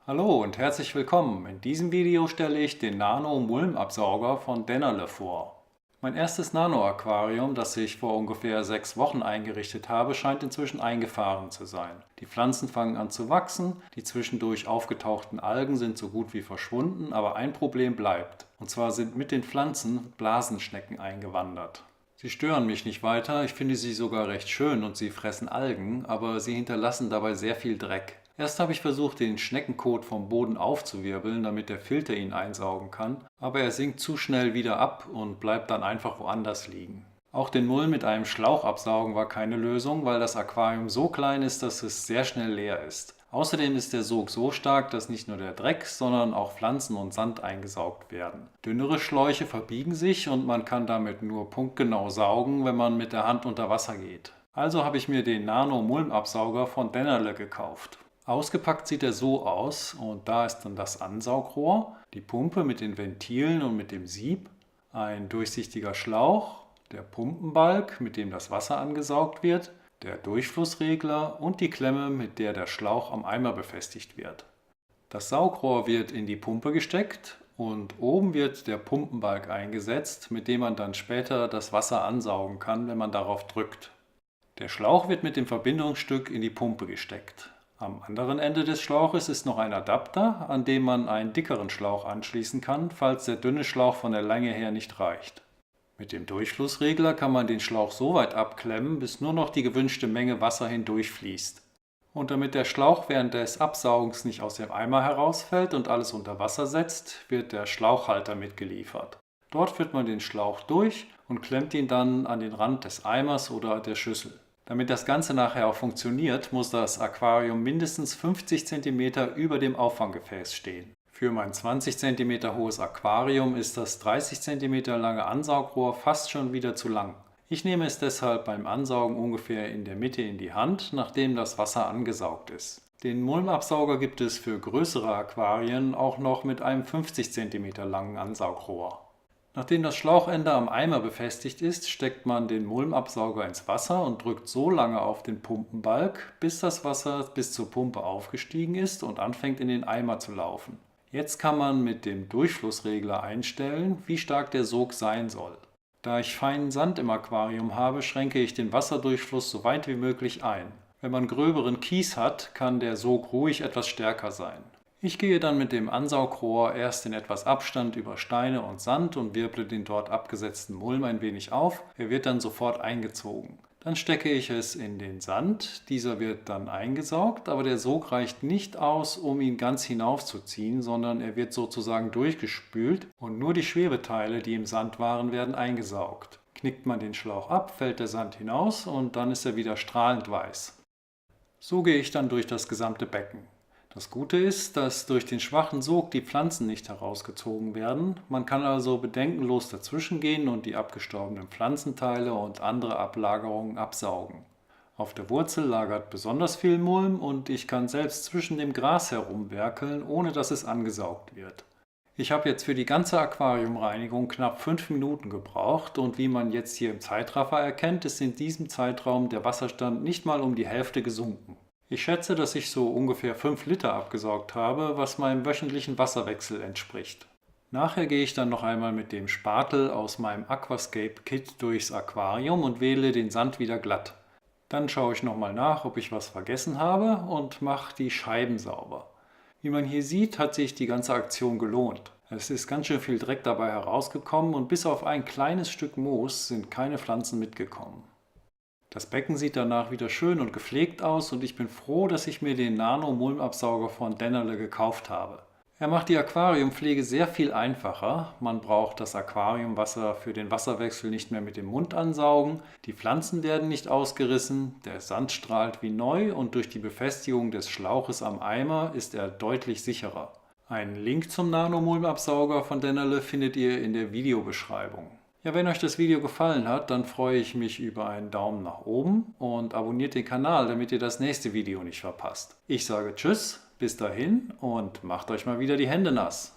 Hallo und herzlich willkommen. In diesem Video stelle ich den Nano-Mulmabsauger von Dennerle vor. Mein erstes Nano-Aquarium, das ich vor ungefähr 6 Wochen eingerichtet habe, scheint inzwischen eingefahren zu sein. Die Pflanzen fangen an zu wachsen, die zwischendurch aufgetauchten Algen sind so gut wie verschwunden, aber ein Problem bleibt. Und zwar sind mit den Pflanzen Blasenschnecken eingewandert. Sie stören mich nicht weiter, ich finde sie sogar recht schön und sie fressen Algen, aber sie hinterlassen dabei sehr viel Dreck. Erst habe ich versucht, den Schneckenkot vom Boden aufzuwirbeln, damit der Filter ihn einsaugen kann, aber er sinkt zu schnell wieder ab und bleibt dann einfach woanders liegen. Auch den Mulm mit einem Schlauch absaugen war keine Lösung, weil das Aquarium so klein ist, dass es sehr schnell leer ist. Außerdem ist der Sog so stark, dass nicht nur der Dreck, sondern auch Pflanzen und Sand eingesaugt werden. Dünnere Schläuche verbiegen sich und man kann damit nur punktgenau saugen, wenn man mit der Hand unter Wasser geht. Also habe ich mir den Nano-Mulmabsauger von Dennerle gekauft. Ausgepackt sieht er so aus und da ist dann das Ansaugrohr, die Pumpe mit den Ventilen und mit dem Sieb, ein durchsichtiger Schlauch, der Pumpenbalg, mit dem das Wasser angesaugt wird, der Durchflussregler und die Klemme, mit der der Schlauch am Eimer befestigt wird. Das Saugrohr wird in die Pumpe gesteckt und oben wird der Pumpenbalg eingesetzt, mit dem man dann später das Wasser ansaugen kann, wenn man darauf drückt. Der Schlauch wird mit dem Verbindungsstück in die Pumpe gesteckt. Am anderen Ende des Schlauches ist noch ein Adapter, an dem man einen dickeren Schlauch anschließen kann, falls der dünne Schlauch von der Länge her nicht reicht. Mit dem Durchflussregler kann man den Schlauch so weit abklemmen, bis nur noch die gewünschte Menge Wasser hindurchfließt. Und damit der Schlauch während des Absaugens nicht aus dem Eimer herausfällt und alles unter Wasser setzt, wird der Schlauchhalter mitgeliefert. Dort führt man den Schlauch durch und klemmt ihn dann an den Rand des Eimers oder der Schüssel. Damit das Ganze nachher auch funktioniert, muss das Aquarium mindestens 50 cm über dem Auffanggefäß stehen. Für mein 20 cm hohes Aquarium ist das 30 cm lange Ansaugrohr fast schon wieder zu lang. Ich nehme es deshalb beim Ansaugen ungefähr in der Mitte in die Hand, nachdem das Wasser angesaugt ist. Den Mulmabsauger gibt es für größere Aquarien auch noch mit einem 50 cm langen Ansaugrohr. Nachdem das Schlauchende am Eimer befestigt ist, steckt man den Mulmabsauger ins Wasser und drückt so lange auf den Pumpenbalg, bis das Wasser bis zur Pumpe aufgestiegen ist und anfängt in den Eimer zu laufen. Jetzt kann man mit dem Durchflussregler einstellen, wie stark der Sog sein soll. Da ich feinen Sand im Aquarium habe, schränke ich den Wasserdurchfluss so weit wie möglich ein. Wenn man gröberen Kies hat, kann der Sog ruhig etwas stärker sein. Ich gehe dann mit dem Ansaugrohr erst in etwas Abstand über Steine und Sand und wirble den dort abgesetzten Mulm ein wenig auf. Er wird dann sofort eingezogen. Dann stecke ich es in den Sand, dieser wird dann eingesaugt, aber der Sog reicht nicht aus, um ihn ganz hinaufzuziehen, sondern er wird sozusagen durchgespült und nur die Schwebeteile, die im Sand waren, werden eingesaugt. Knickt man den Schlauch ab, fällt der Sand hinaus und dann ist er wieder strahlend weiß. So gehe ich dann durch das gesamte Becken. Das Gute ist, dass durch den schwachen Sog die Pflanzen nicht herausgezogen werden. Man kann also bedenkenlos dazwischen gehen und die abgestorbenen Pflanzenteile und andere Ablagerungen absaugen. Auf der Wurzel lagert besonders viel Mulm und ich kann selbst zwischen dem Gras herumwerkeln, ohne dass es angesaugt wird. Ich habe jetzt für die ganze Aquariumreinigung knapp 5 Minuten gebraucht und wie man jetzt hier im Zeitraffer erkennt, ist in diesem Zeitraum der Wasserstand nicht mal um die Hälfte gesunken. Ich schätze, dass ich so ungefähr 5 Liter abgesaugt habe, was meinem wöchentlichen Wasserwechsel entspricht. Nachher gehe ich dann noch einmal mit dem Spatel aus meinem Aquascape Kit durchs Aquarium und wähle den Sand wieder glatt. Dann schaue ich nochmal nach, ob ich was vergessen habe und mache die Scheiben sauber. Wie man hier sieht, hat sich die ganze Aktion gelohnt. Es ist ganz schön viel Dreck dabei herausgekommen und bis auf ein kleines Stück Moos sind keine Pflanzen mitgekommen. Das Becken sieht danach wieder schön und gepflegt aus und ich bin froh, dass ich mir den Nano-Mulmabsauger von Dennerle gekauft habe. Er macht die Aquariumpflege sehr viel einfacher. Man braucht das Aquariumwasser für den Wasserwechsel nicht mehr mit dem Mund ansaugen, die Pflanzen werden nicht ausgerissen, der Sand strahlt wie neu und durch die Befestigung des Schlauches am Eimer ist er deutlich sicherer. Einen Link zum Nano-Mulmabsauger von Dennerle findet ihr in der Videobeschreibung. Ja, wenn euch das Video gefallen hat, dann freue ich mich über einen Daumen nach oben und abonniert den Kanal, damit ihr das nächste Video nicht verpasst. Ich sage Tschüss, bis dahin und macht euch mal wieder die Hände nass.